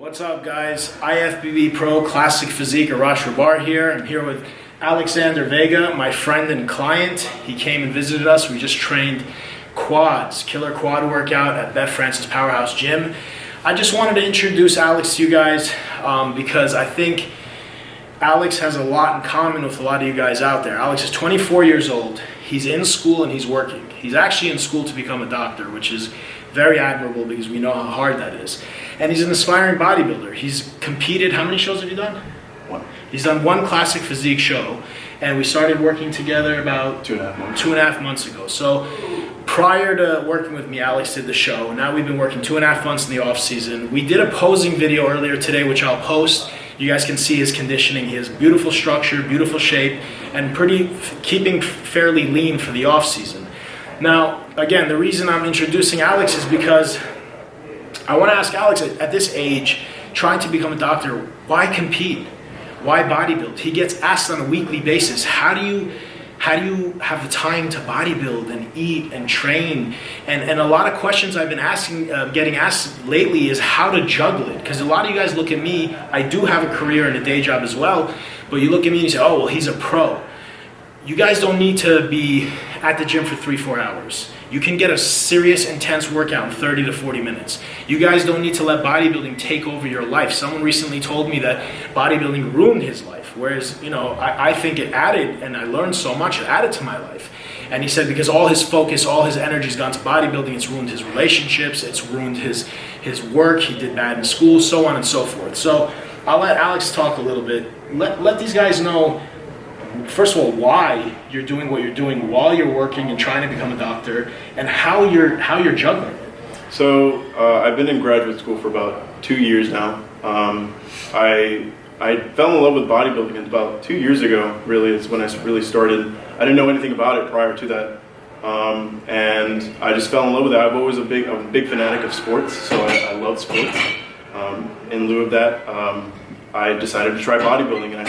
What's up, guys? IFBB Pro Classic Physique Arash Rabar here. I'm here with Alexander Vega, my friend and client. He came and visited us. We just trained quads, killer quad workout at Beth Francis Powerhouse Gym. I just wanted to introduce Alex to you guys because I think Alex has a lot in common with a lot of you guys out there. Alex is 24 years old. He's in school and he's working. He's actually in school to become a doctor, which is very admirable because we know how hard that is. And he's an aspiring bodybuilder. He's competed, how many shows have you done? One. He's done one classic physique show, and we started working together about 2.5 months. 2.5 months ago. So prior to working with me, Alex did the show. Now we've been working 2.5 months in the off season. We did a posing video earlier today, which I'll post. You guys can see his conditioning. He has beautiful structure, beautiful shape, and keeping fairly lean for the off season. Now, again, the reason I'm introducing Alex is because I want to ask Alex, at this age, trying to become a doctor, why compete? Why bodybuild? He gets asked on a weekly basis, how do you have the time to bodybuild and eat and train? And a lot of questions I've been getting asked lately is how to juggle it. Because a lot of you guys look at me, I do have a career and a day job as well, but you look at me and you say, oh, well, he's a pro. You guys don't need to be at the gym for 3-4 hours. You can get a serious, intense workout in 30 to 40 minutes. You guys don't need to let bodybuilding take over your life. Someone recently told me that bodybuilding ruined his life, whereas, you know, I think it added, and I learned so much, it added to my life. And he said because all his focus, all his energy's gone to bodybuilding, it's ruined his relationships, it's ruined his work, he did bad in school, so on and so forth. So I'll let Alex talk a little bit. Let these guys know, first of all, why you're doing what you're doing while you're working and trying to become a doctor, and how you're juggling it. So I've been in graduate school for about 2 years now. I fell in love with bodybuilding about 2 years ago. Really, is when I really started. I didn't know anything about it prior to that, and I just fell in love with it. I'm a big fanatic of sports, so I love sports. In lieu of that, I decided to try bodybuilding, and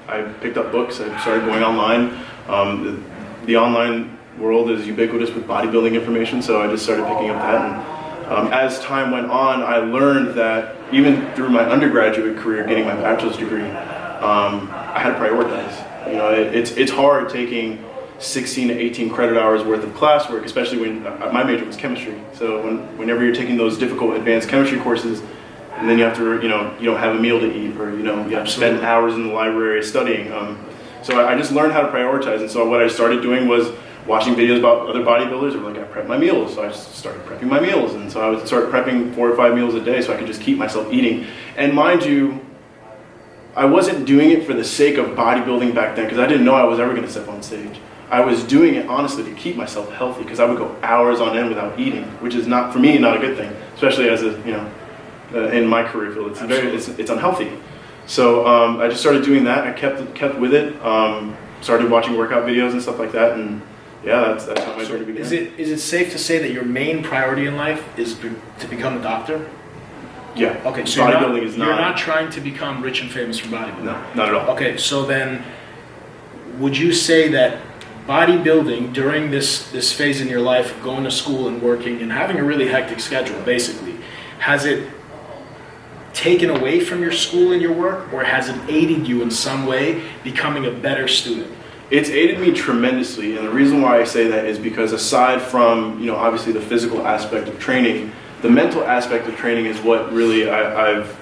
I picked up books. I started going online. The online world is ubiquitous with bodybuilding information, so I just started picking up that. And as time went on, I learned that even through my undergraduate career, getting my bachelor's degree, I had to prioritize. You know, it's hard taking 16 to 18 credit hours worth of classwork, especially when my major was chemistry. So whenever you're taking those difficult advanced chemistry courses, and then you have to, you don't have a meal to eat, or you have to spend hours in the library studying. So I just learned how to prioritize, and so what I started doing was watching videos about other bodybuilders. Like, I prep my meals, so I just started prepping my meals, and so I would start prepping 4 or 5 meals a day, so I could just keep myself eating. And mind you, I wasn't doing it for the sake of bodybuilding back then, because I didn't know I was ever going to step on stage. I was doing it honestly to keep myself healthy, because I would go hours on end without eating, which is not, for me, not a good thing, especially as in my career field. It's unhealthy. So I just started doing that. I kept with it. Started watching workout videos and stuff like that, and yeah, that's how my journey began. Is it safe to say that your main priority in life is to become a doctor? Yeah. Okay, so you're not trying to become rich and famous for bodybuilding? No, not at all. Okay, so then would you say that bodybuilding during this phase in your life of going to school and working and having a really hectic schedule, basically, has it taken away from your school and your work, or has it aided you in some way becoming a better student? It's aided me tremendously, and the reason why I say that is because aside from, obviously the physical aspect of training, the mental aspect of training is what really I've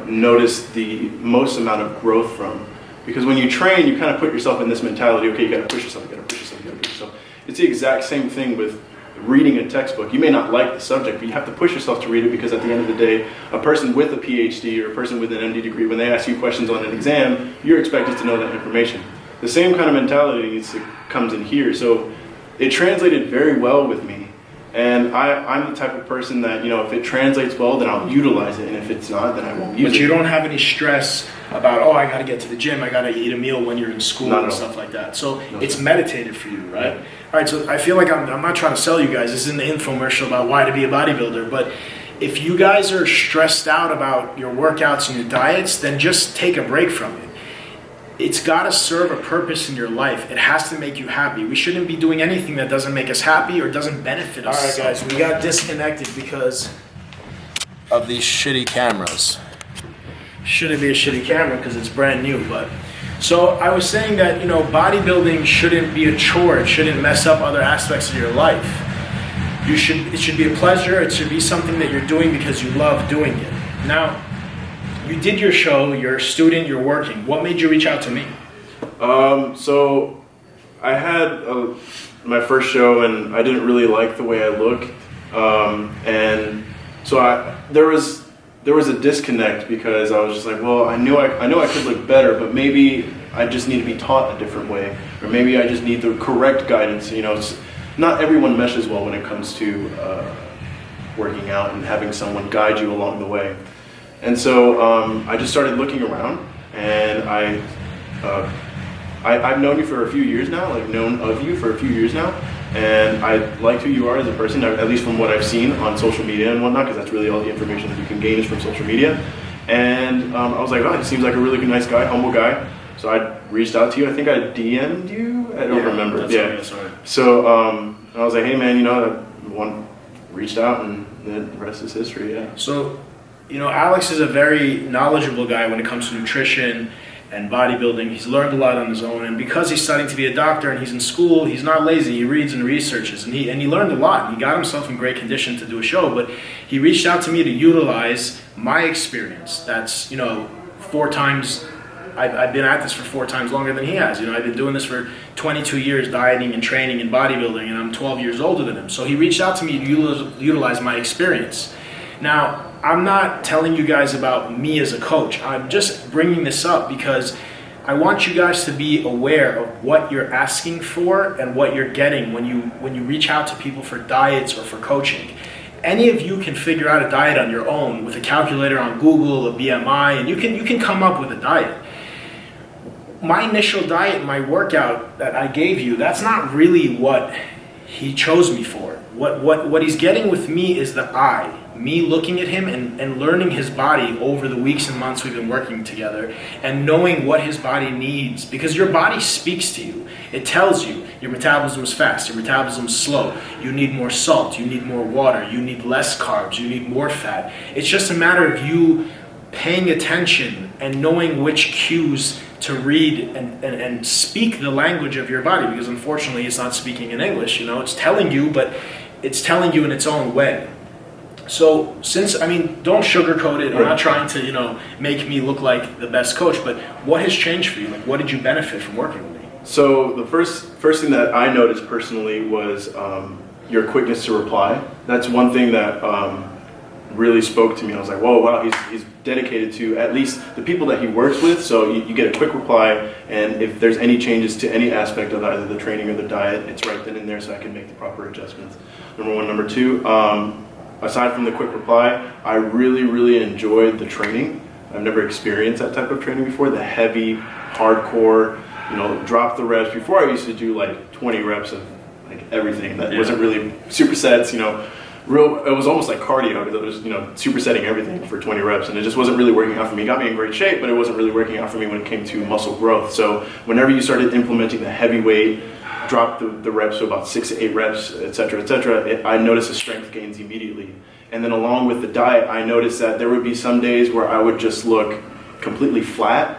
noticed the most amount of growth from. Because when you train, you kind of put yourself in this mentality, okay, you gotta push yourself, you gotta push yourself, you gotta push yourself. It's the exact same thing with reading a textbook. You may not like the subject, but you have to push yourself to read it, because at the end of the day, a person with a PhD or a person with an MD degree, when they ask you questions on an exam, you're expected to know that information. The same kind of mentality comes in here. So it translated very well with me. And I'm the type of person that, if it translates well, then I'll utilize it. And if it's not, then I won't use it. But you don't have any stress about, oh, I got to get to the gym, I got to eat a meal when you're in school and stuff like that. So it's meditated for you, right? Yeah. All right, so I feel like I'm not trying to sell you guys. This isn't an infomercial about why to be a bodybuilder. But if you guys are stressed out about your workouts and your diets, then just take a break from it. It's got to serve a purpose in your life. It has to make you happy. We shouldn't be doing anything that doesn't make us happy or doesn't benefit us. All right, guys, we got disconnected because of these shitty cameras. Shouldn't be a shitty camera because it's brand new, but so I was saying that, you know, bodybuilding shouldn't be a chore. It shouldn't mess up other aspects of your life. It should be a pleasure. It should be something that you're doing because you love doing it. Now, you did your show, you're a student, you're working. What made you reach out to me? So I had my first show and I didn't really like the way I looked. And so there was a disconnect because I was just like, well, I know I could look better, but maybe I just need to be taught a different way, or maybe I just need the correct guidance. You know, not everyone meshes well when it comes to working out and having someone guide you along the way. And so I just started looking around, and I've known you for a few years now, and I like who you are as a person, at least from what I've seen on social media and whatnot, because that's really all the information that you can gain is from social media. And I was like, oh, he seems like a really nice guy, humble guy. So I reached out to you. I think I DM'd you. I don't remember. That's right. So I was like, hey man, you know, one reached out, and the rest is history. Yeah. So, you know, Alex is a very knowledgeable guy when it comes to nutrition and bodybuilding. He's learned a lot on his own, and because he's studying to be a doctor and he's in school, he's not lazy. He reads and researches, and he learned a lot. He got himself in great condition to do a show, but he reached out to me to utilize my experience. That's, you know, 4 times. I've been at this for 4 times longer than he has. You know, I've been doing this for 22 years, dieting and training and bodybuilding, and I'm 12 years older than him. So he reached out to me to utilize my experience. Now, I'm not telling you guys about me as a coach. I'm just bringing this up because I want you guys to be aware of what you're asking for and what you're getting when you reach out to people for diets or for coaching. Any of you can figure out a diet on your own with a calculator on Google, a BMI, and you can come up with a diet. My initial diet, my workout that I gave you, that's not really what he chose me for. What he's getting with me is the eye. Me looking at him and learning his body over the weeks and months we've been working together, and knowing what his body needs, because your body speaks to you. It tells you your metabolism is fast, your metabolism is slow, you need more salt, you need more water, you need less carbs, you need more fat. It's just a matter of you paying attention and knowing which cues to read and speak the language of your body, because unfortunately it's not speaking in English. You know, it's telling you, but it's telling you in its own way. So don't sugarcoat it. I'm not trying to, you know, make me look like the best coach, but what has changed for you? Like, what did you benefit from working with me? So the first thing that I noticed personally was your quickness to reply. That's one thing that really spoke to me. I was like, whoa, wow, he's dedicated to at least the people that he works with. So you get a quick reply, and if there's any changes to any aspect of either the training or the diet, it's right then and there, so I can make the proper adjustments. Number 1. Number 2, aside from the quick reply, I really enjoyed the training. I've never experienced that type of training before. The heavy, hardcore, you know, drop the reps. Before I used to do like 20 reps of like everything that wasn't really supersets, you know. It was almost like cardio, because it was, you know, supersetting everything for 20 reps, and it just wasn't really working out for me. It got me in great shape, but it wasn't really working out for me when it came to muscle growth. So whenever you started implementing the heavy weight, drop the reps to about 6 to 8 reps, etc., I noticed the strength gains immediately. And then along with the diet, I noticed that there would be some days where I would just look completely flat,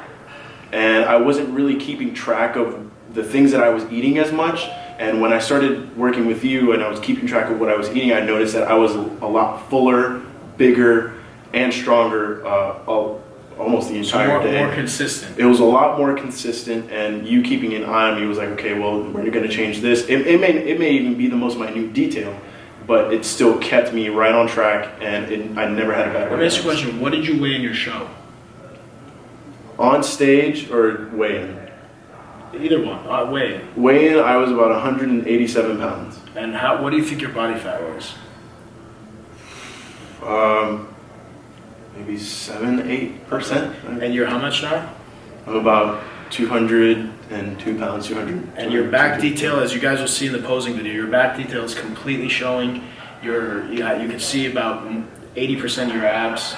and I wasn't really keeping track of the things that I was eating as much. And when I started working with you and I was keeping track of what I was eating, I noticed that I was a lot fuller, bigger, and stronger almost the entire day. More consistent. It was a lot more consistent, and you keeping an eye on me was like, okay, well, we're going to change this. It may even be the most minute detail, but it still kept me right on track, and I never had a bad. Let me ask you a question. What did you weigh in your show? On stage or weigh-in? Either one. Weigh-in. Weigh-in, I was about 187 pounds. And what do you think your body fat was? Maybe 7-8%. And you're how much now? I'm about 202 pounds, 200. And your back detail, as you guys will see in the posing video, your back detail is completely showing. You can see about 80% of your abs,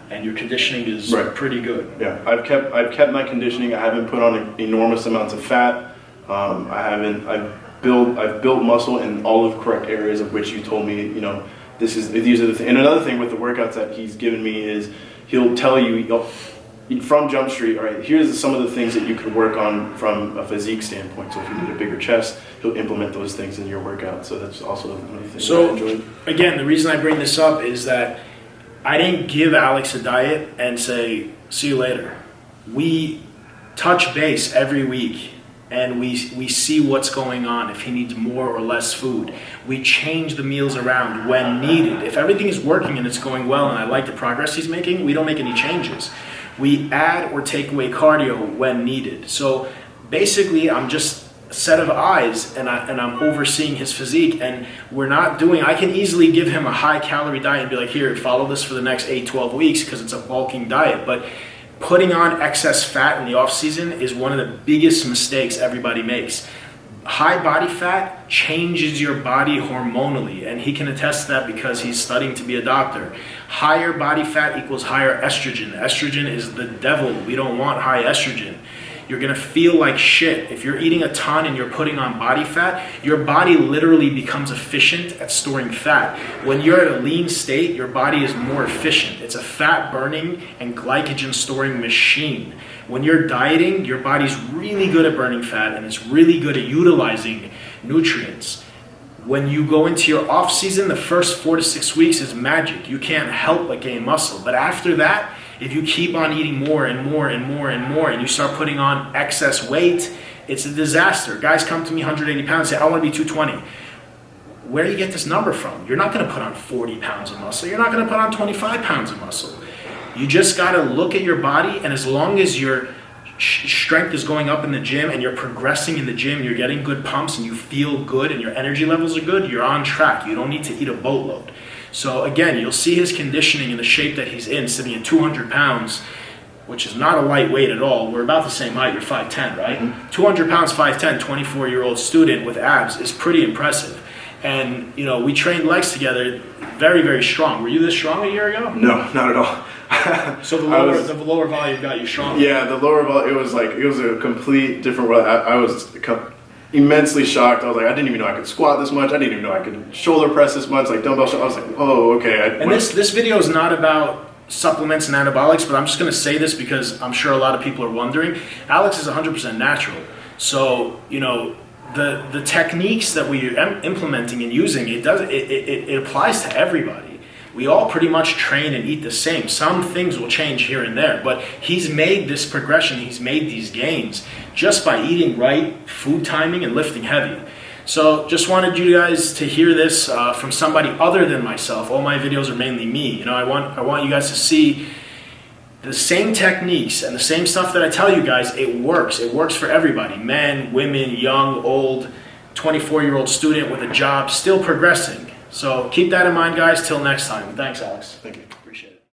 and your conditioning is pretty good. Yeah, I've kept my conditioning. I haven't put on enormous amounts of fat. I've built muscle in all of the correct areas of which you told me, you know, these are the things. And another thing with the workouts that he's given me is he'll tell you from Jump Street, all right, here's some of the things that you could work on from a physique standpoint. So if you need a bigger chest, he'll implement those things in your workout. So that's also another thing that I enjoyed. Again, the reason I bring this up is that I didn't give Alex a diet and say, see you later. We touch base every week, and we see what's going on, if he needs more or less food. We change the meals around when needed. If everything is working and it's going well and I like the progress he's making, we don't make any changes. We add or take away cardio when needed. So basically, I'm just a set of eyes, and I'm overseeing his physique, and I can easily give him a high calorie diet and be like, here, follow this for the next 8-12 weeks because it's a bulking diet. But putting on excess fat in the off season is one of the biggest mistakes everybody makes. High body fat changes your body hormonally, and he can attest to that because he's studying to be a doctor. Higher body fat equals higher estrogen. Estrogen is the devil. We don't want high estrogen. You're gonna feel like shit. If you're eating a ton and you're putting on body fat, your body literally becomes efficient at storing fat. When you're at a lean state, your body is more efficient. It's a fat burning and glycogen storing machine. When you're dieting, your body's really good at burning fat and it's really good at utilizing nutrients. When you go into your off season, the first 4 to 6 weeks is magic. You can't help but gain muscle. But after that, if you keep on eating more and more and more and more, and you start putting on excess weight, it's a disaster. Guys come to me 180 pounds and say, I want to be 220. Where do you get this number from? You're not going to put on 40 pounds of muscle. You're not going to put on 25 pounds of muscle. You just got to look at your body, and as long as your strength is going up in the gym and you're progressing in the gym, you're getting good pumps and you feel good and your energy levels are good, you're on track. You don't need to eat a boatload. So again, you'll see his conditioning and the shape that he's in, sitting at 200 pounds, which is not a lightweight at all. We're about the same height. You're 5'10", right? Mm-hmm. 200 pounds, 5'10", 24-year-old student with abs is pretty impressive. And, we trained legs together, very, very strong. Were you this strong a year ago? No, not at all. So the lower volume got you strong? Yeah, the lower volume, it was a complete different world. I was immensely shocked. I was like, I didn't even know I could squat this much. I didn't even know I could shoulder press this much, like dumbbell shoulder. I was like, oh, okay. This video is not about supplements and anabolics, but I'm just going to say this because I'm sure a lot of people are wondering. Alex is 100% natural. So, the techniques that we are implementing and using, it applies to everybody. We all pretty much train and eat the same. Some things will change here and there, but he's made this progression, he's made these gains just by eating right, food timing, and lifting heavy. So just wanted you guys to hear this from somebody other than myself. All my videos are mainly me. I want you guys to see the same techniques and the same stuff that I tell you guys. It works. It works for everybody. Men, women, young, old, 24-year-old student with a job, still progressing. So keep that in mind, guys. Till next time. Thanks, Alex. Thank you. Appreciate it.